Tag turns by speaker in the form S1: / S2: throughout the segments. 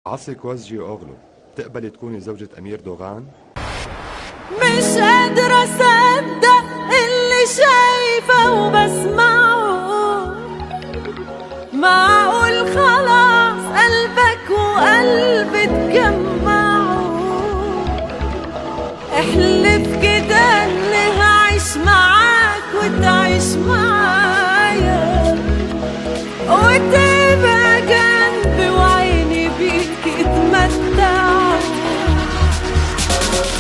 S1: عصي وزجي أغلو، تقبلي تكوني زوجة أمير دوغان؟
S2: مش قادرة أصدق اللي شايفة وبسمعه. معقول خلاص قلبك وقلبي اتجمعوا؟ احلف كده اني هعيش معاك وتعيش معايا، وتبقى جنبي وعيني بيك اتمتعوا.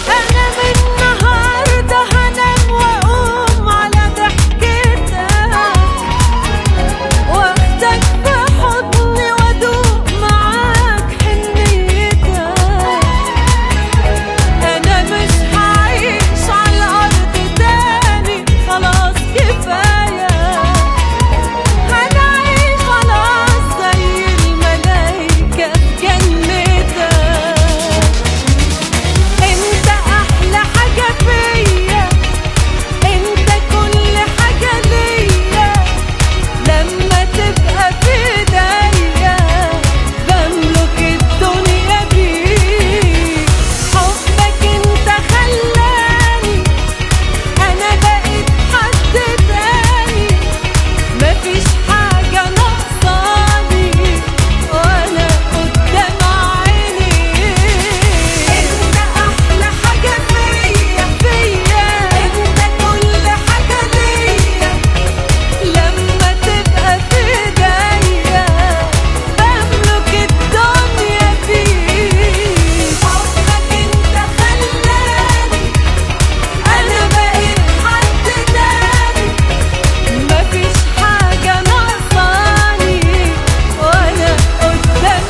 S2: انا من النهارده هنام واقوم على ضحكتك، واخدك في حضني وادوق معاك حنيتك. انا مش هعيش على الارض تاني، خلاص كفايه. هنعيش خلاص زي الملايكه في جنتك. انت احلى حاجه فيا، انت كل حاجه ليا. لما تبقى في ايديا بملك الدنيا بيك. حبك انت خلاني انا بقيت حد تاني، مفيش حاجه ناقصاني وانا قدام عينيك. انت احلى حاجه فيا، انت كل حاجه ليا. لما تبقى في ايديا بملك الدنيا فيك. حبك انت خلاني انا بقيت حد تاني، مفيش حاجه ناقصاني وانا قدام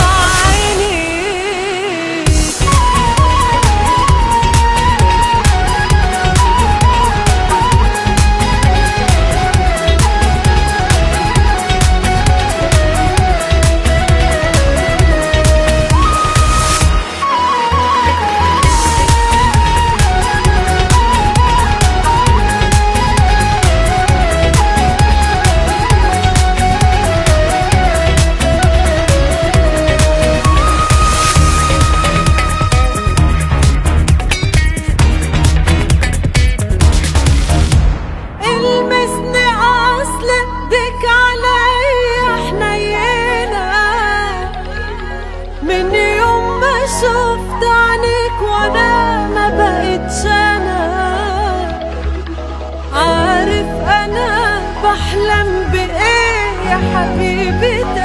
S2: المسني اصل ايديك عليا حنينة. من يوم ما شفت عينيك وانا ما بقتش انا. عارف انا بحلم بايه يا حبيبي؟